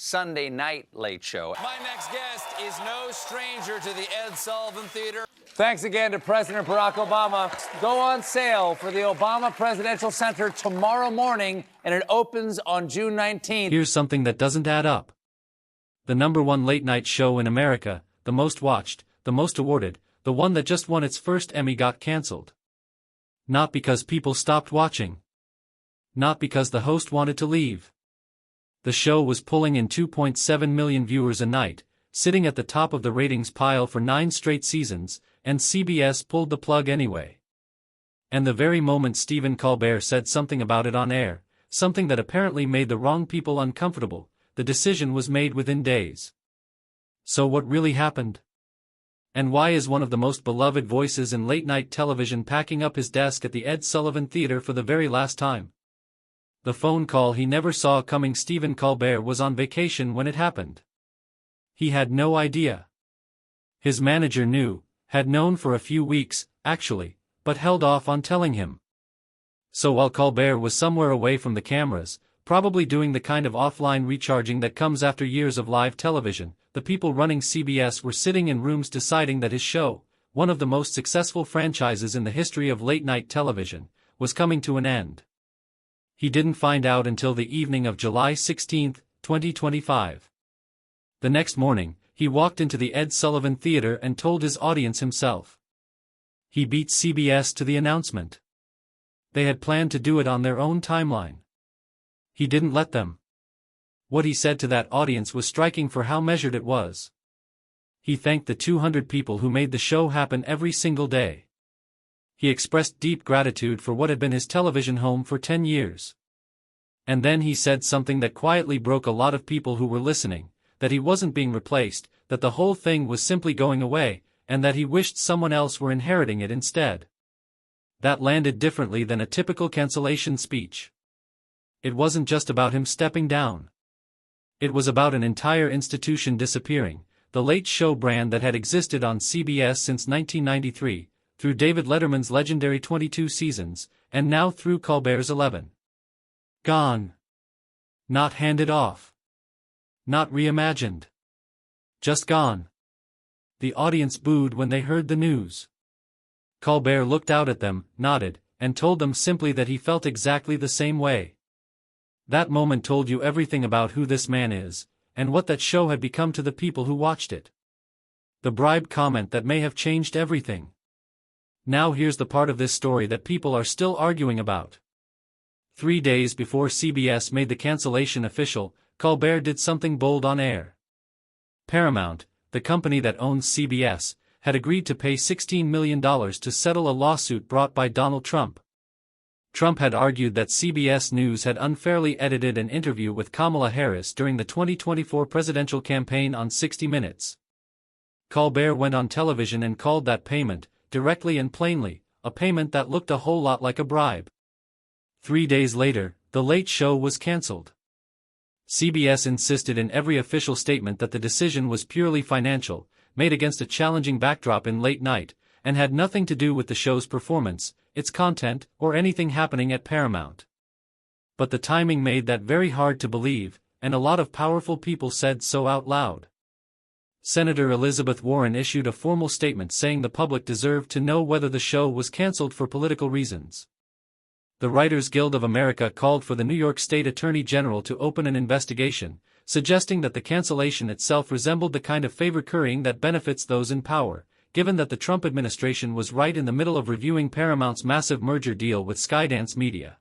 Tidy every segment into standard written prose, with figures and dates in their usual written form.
Sunday night Late Show. My next guest is no stranger to the Ed Sullivan Theater. Thanks again to President Barack Obama. Go on sale for the Obama Presidential Center tomorrow morning, and it opens on June 19th. Here's something that doesn't add up. The #1 late-night show in America, the most watched, the most awarded, the one that just won its first Emmy got canceled. Not because people stopped watching. Not because the host wanted to leave. The show was pulling in 2.7 million viewers a night, sitting at the top of the ratings pile for 9 straight seasons, and CBS pulled the plug anyway. And the very moment Stephen Colbert said something about it on air, something that apparently made the wrong people uncomfortable, the decision was made within days. So what really happened? And why is one of the most beloved voices in late-night television packing up his desk at the Ed Sullivan Theater for the very last time? The phone call he never saw coming. Stephen Colbert was on vacation when it happened. He had no idea. His manager knew, had known for a few weeks, actually, but held off on telling him. So while Colbert was somewhere away from the cameras, probably doing the kind of offline recharging that comes after years of live television, the people running CBS were sitting in rooms deciding that his show, one of the most successful franchises in the history of late-night television, was coming to an end. He didn't find out until the evening of July 16, 2025. The next morning, he walked into the Ed Sullivan Theater and told his audience himself. He beat CBS to the announcement. They had planned to do it on their own timeline. He didn't let them. What he said to that audience was striking for how measured it was. He thanked the 200 people who made the show happen every single day. He expressed deep gratitude for what had been his television home for 10 years. And then he said something that quietly broke a lot of people who were listening, that he wasn't being replaced, that the whole thing was simply going away, and that he wished someone else were inheriting it instead. That landed differently than a typical cancellation speech. It wasn't just about him stepping down. It was about an entire institution disappearing, the Late Show brand that had existed on CBS since 1993, through David Letterman's legendary 22 seasons, and now through Colbert's 11. Gone. Not handed off. Not reimagined. Just gone. The audience booed when they heard the news. Colbert looked out at them, nodded, and told them simply that he felt exactly the same way. That moment told you everything about who this man is, and what that show had become to the people who watched it. The bribe comment that may have changed everything. Now here's the part of this story that people are still arguing about. 3 days before CBS made the cancellation official, Colbert did something bold on air. Paramount, the company that owns CBS, had agreed to pay $16 million to settle a lawsuit brought by Donald Trump. Trump had argued that CBS News had unfairly edited an interview with Kamala Harris during the 2024 presidential campaign on 60 Minutes. Colbert went on television and called that payment, directly and plainly, a payment that looked a whole lot like a bribe. 3 days later, The Late Show was canceled. CBS insisted in every official statement that the decision was purely financial, made against a challenging backdrop in late night, and had nothing to do with the show's performance, its content, or anything happening at Paramount. But the timing made that very hard to believe, and a lot of powerful people said so out loud. Senator Elizabeth Warren issued a formal statement saying the public deserved to know whether the show was canceled for political reasons. The Writers Guild of America called for the New York State Attorney General to open an investigation, suggesting that the cancellation itself resembled the kind of favor currying that benefits those in power, given that the Trump administration was right in the middle of reviewing Paramount's massive merger deal with Skydance Media.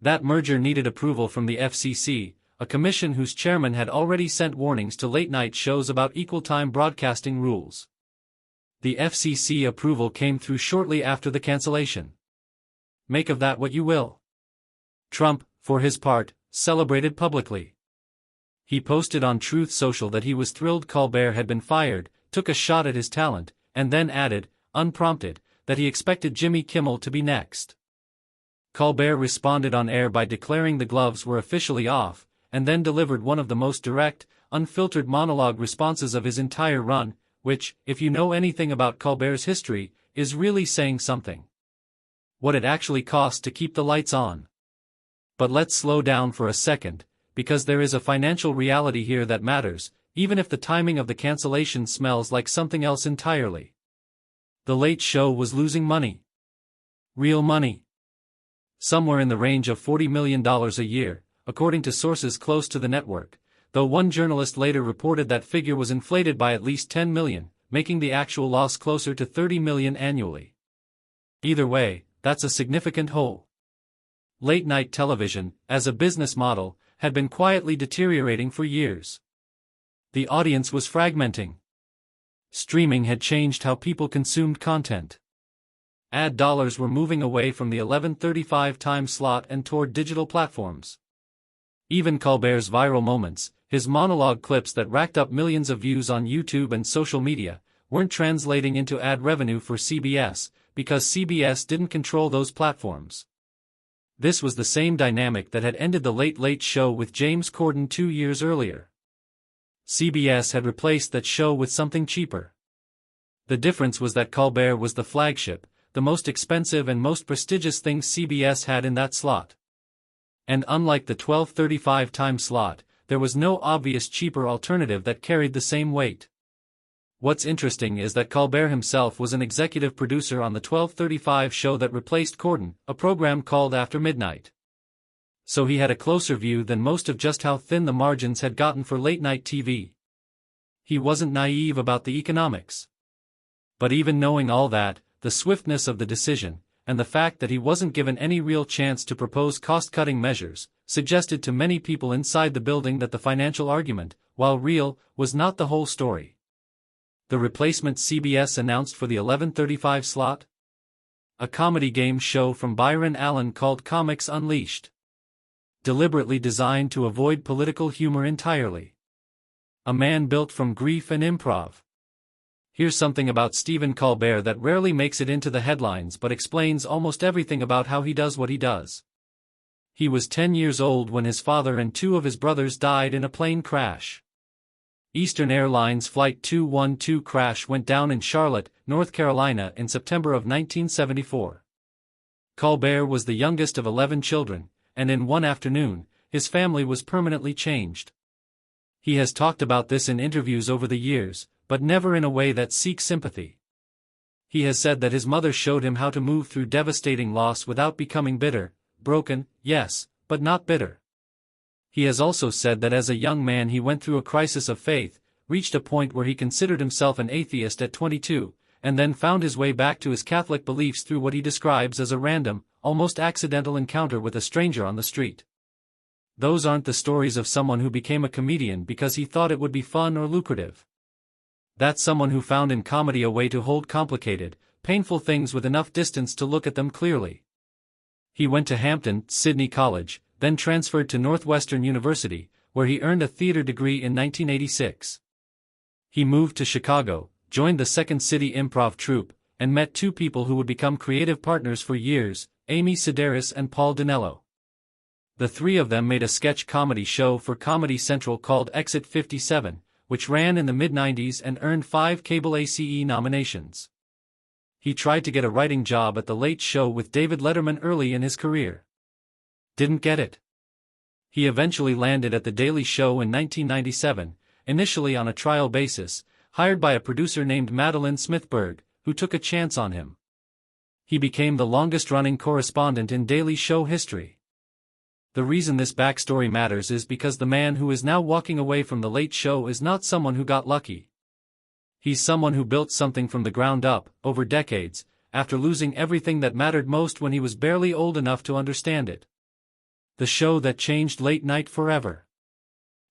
That merger needed approval from the FCC, a commission whose chairman had already sent warnings to late-night shows about equal-time broadcasting rules. The FCC approval came through shortly after the cancellation. Make of that what you will. Trump, for his part, celebrated publicly. He posted on Truth Social that he was thrilled Colbert had been fired, took a shot at his talent, and then added, unprompted, that he expected Jimmy Kimmel to be next. Colbert responded on air by declaring the gloves were officially off, and then delivered one of the most direct, unfiltered monologue responses of his entire run, which, if you know anything about Colbert's history, is really saying something. What it actually cost to keep the lights on. But let's slow down for a second. because there is a financial reality here that matters, even if the timing of the cancellation smells like something else entirely. The Late Show was losing money. Real money. Somewhere in the range of $40 million a year, according to sources close to the network, though one journalist later reported that figure was inflated by at least $10 million, making the actual loss closer to $30 million annually. Either way, that's a significant hole. Late-night television, as a business model, had been quietly deteriorating for years. The audience was fragmenting. Streaming had changed how people consumed content. Ad dollars were moving away from the 11:35 time slot and toward digital platforms. Even Colbert's viral moments, his monologue clips that racked up millions of views on YouTube and social media, weren't translating into ad revenue for CBS, because CBS didn't control those platforms. This was the same dynamic that had ended the Late Late Show with James Corden 2 years earlier. CBS had replaced that show with something cheaper. The difference was that Colbert was the flagship, the most expensive and most prestigious thing CBS had in that slot. And unlike the 12:35 time slot, there was no obvious cheaper alternative that carried the same weight. What's interesting is that Colbert himself was an executive producer on the 12:35 show that replaced Corden, a program called After Midnight. So he had a closer view than most of just how thin the margins had gotten for late-night TV. He wasn't naive about the economics. But even knowing all that, the swiftness of the decision, and the fact that he wasn't given any real chance to propose cost-cutting measures, suggested to many people inside the building that the financial argument, while real, was not the whole story. The replacement CBS announced for the 11:35 slot? A comedy game show from Byron Allen called Comics Unleashed. Deliberately designed to avoid political humor entirely. A man built from grief and improv. Here's something about Stephen Colbert that rarely makes it into the headlines but explains almost everything about how he does what he does. He was 10 years old when his father and 2 of his brothers died in a plane crash. Eastern Airlines Flight 212 crash went down in Charlotte, North Carolina in September of 1974. Colbert was the youngest of 11 children, and in one afternoon, his family was permanently changed. He has talked about this in interviews over the years, but never in a way that seeks sympathy. He has said that his mother showed him how to move through devastating loss without becoming bitter, broken, yes, but not bitter. He has also said that as a young man he went through a crisis of faith, reached a point where he considered himself an atheist at 22, and then found his way back to his Catholic beliefs through what he describes as a random, almost accidental encounter with a stranger on the street. Those aren't the stories of someone who became a comedian because he thought it would be fun or lucrative. That's someone who found in comedy a way to hold complicated, painful things with enough distance to look at them clearly. He went to Hampton, Sydney College, then transferred to Northwestern University, where he earned a theater degree in 1986. He moved to Chicago, joined the Second City Improv Troupe, and met 2 people who would become creative partners for years, Amy Sedaris and Paul Dinello. The 3 of them made a sketch comedy show for Comedy Central called Exit 57, which ran in the mid-90s and earned 5 cable ACE nominations. He tried to get a writing job at The Late Show with David Letterman early in his career. Didn't get it. He eventually landed at The Daily Show in 1997, initially on a trial basis, hired by a producer named Madeline Smithberg, who took a chance on him. He became the longest-running correspondent in Daily Show history. The reason this backstory matters is because the man who is now walking away from The Late Show is not someone who got lucky. He's someone who built something from the ground up, over decades, after losing everything that mattered most when he was barely old enough to understand it. The show that changed late night forever.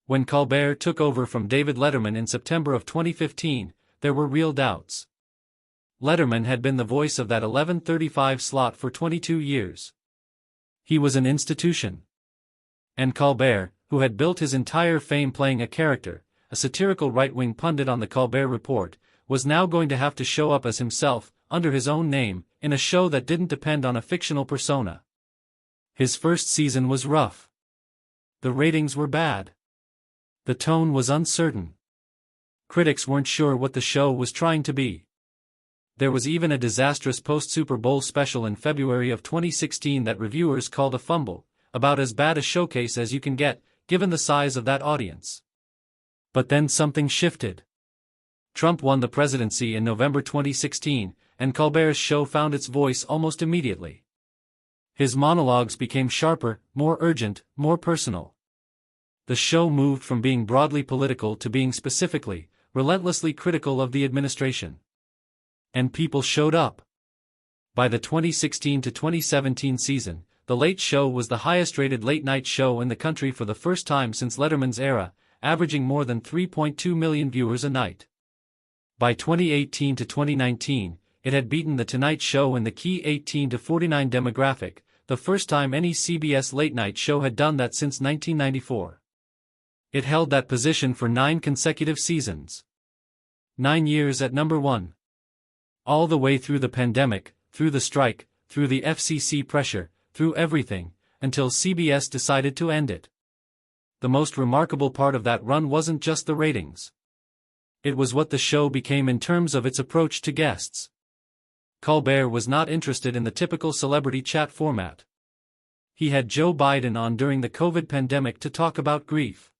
When Colbert took over from David Letterman in September of 2015, there were real doubts. Letterman had been the voice of that 11:35 slot for 22 years. He was an institution. And Colbert, who had built his entire fame playing a character, a satirical right-wing pundit on the Colbert Report, was now going to have to show up as himself, under his own name, in a show that didn't depend on a fictional persona. His first season was rough. The ratings were bad. The tone was uncertain. Critics weren't sure what the show was trying to be. There was even a disastrous post-Super Bowl special in February of 2016 that reviewers called a fumble, about as bad a showcase as you can get, given the size of that audience. But then something shifted. Trump won the presidency in November 2016, and Colbert's show found its voice almost immediately. His monologues became sharper, more urgent, more personal. The show moved from being broadly political to being specifically, relentlessly critical of the administration. And people showed up. By the 2016 to 2017 season, The Late Show was the highest-rated late-night show in the country for the first time since Letterman's era, averaging more than 3.2 million viewers a night. By 2018 to 2019, it had beaten The Tonight Show in the key 18 to 49 demographic, the first time any CBS late-night show had done that since 1994. It held that position for 9 consecutive seasons. 9 years at number 1. All the way through the pandemic, through the strike, through the FCC pressure, through everything, until CBS decided to end it. The most remarkable part of that run wasn't just the ratings. It was what the show became in terms of its approach to guests. Colbert was not interested in the typical celebrity chat format. He had Joe Biden on during the COVID pandemic to talk about grief.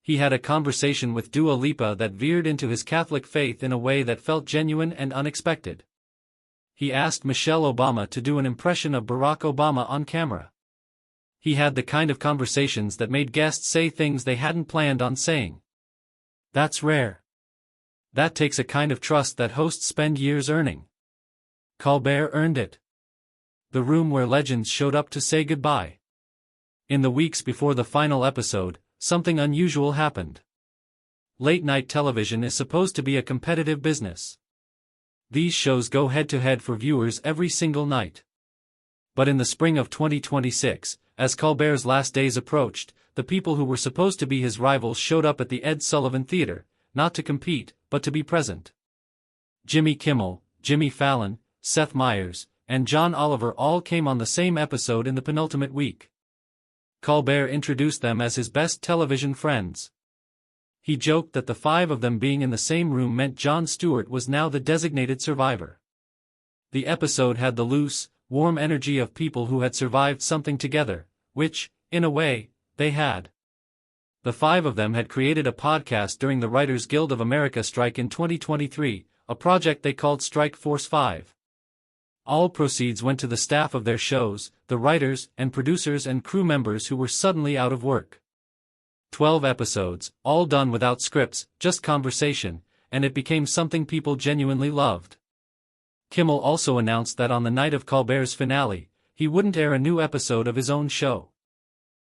He had a conversation with Dua Lipa that veered into his Catholic faith in a way that felt genuine and unexpected. He asked Michelle Obama to do an impression of Barack Obama on camera. He had the kind of conversations that made guests say things they hadn't planned on saying. That's rare. That takes a kind of trust that hosts spend years earning. Colbert earned it. The room where legends showed up to say goodbye. In the weeks before the final episode, something unusual happened. Late-night television is supposed to be a competitive business. These shows go head-to-head for viewers every single night. But in the spring of 2026, as Colbert's last days approached, the people who were supposed to be his rivals showed up at the Ed Sullivan Theater, not to compete, but to be present. Jimmy Kimmel, Jimmy Fallon, Seth Meyers, and John Oliver all came on the same episode in the penultimate week. Colbert introduced them as his best television friends. He joked that the 5 of them being in the same room meant Jon Stewart was now the designated survivor. The episode had the loose, warm energy of people who had survived something together, which, in a way, they had. The 5 of them had created a podcast during the Writers Guild of America strike in 2023, a project they called Strike Force 5. All proceeds went to the staff of their shows, the writers and producers and crew members who were suddenly out of work. 12 episodes, all done without scripts, just conversation, and it became something people genuinely loved. Kimmel also announced that on the night of Colbert's finale, he wouldn't air a new episode of his own show.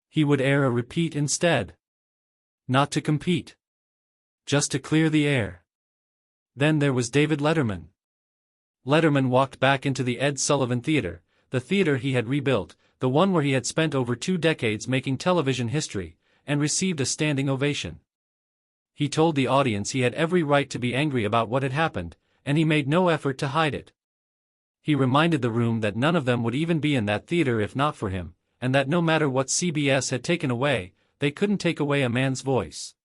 He would air a repeat instead. Not to compete. Just to clear the air. Then there was David Letterman. Letterman walked back into the Ed Sullivan Theater, the theater he had rebuilt, the one where he had spent over 2 decades making television history, and received a standing ovation. He told the audience he had every right to be angry about what had happened, and he made no effort to hide it. He reminded the room that none of them would even be in that theater if not for him, and that no matter what CBS had taken away, they couldn't take away a man's voice.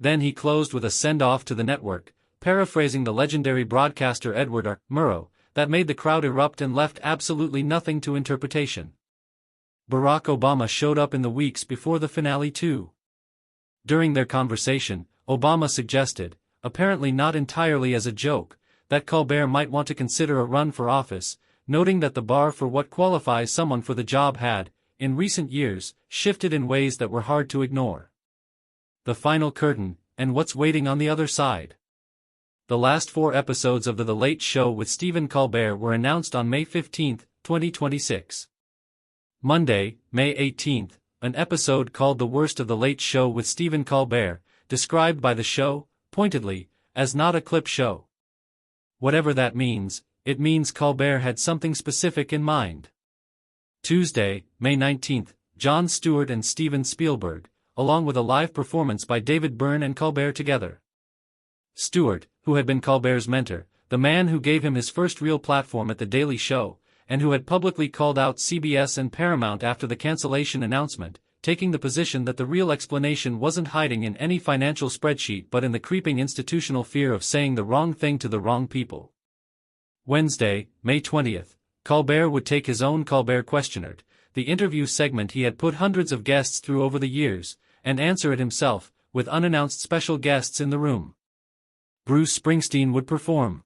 Then he closed with a send-off to the network, paraphrasing the legendary broadcaster Edward R. Murrow, that made the crowd erupt and left absolutely nothing to interpretation. Barack Obama showed up in the weeks before the finale too. During their conversation, Obama suggested, apparently not entirely as a joke, that Colbert might want to consider a run for office, noting that the bar for what qualifies someone for the job had, in recent years, shifted in ways that were hard to ignore. The final curtain, and what's waiting on the other side. The last 4 episodes of The Late Show with Stephen Colbert were announced on May 15, 2026. Monday, May 18, an episode called The Worst of The Late Show with Stephen Colbert, described by the show, pointedly, as not a clip show. Whatever that means, it means Colbert had something specific in mind. Tuesday, May 19, Jon Stewart and Steven Spielberg, along with a live performance by David Byrne and Colbert together. Stewart, who had been Colbert's mentor, the man who gave him his first real platform at The Daily Show, and who had publicly called out CBS and Paramount after the cancellation announcement, taking the position that the real explanation wasn't hiding in any financial spreadsheet but in the creeping institutional fear of saying the wrong thing to the wrong people. Wednesday, May 20, Colbert would take his own Colbert Questionnaire, the interview segment he had put hundreds of guests through over the years, and answer it himself, with unannounced special guests in the room. Bruce Springsteen would perform.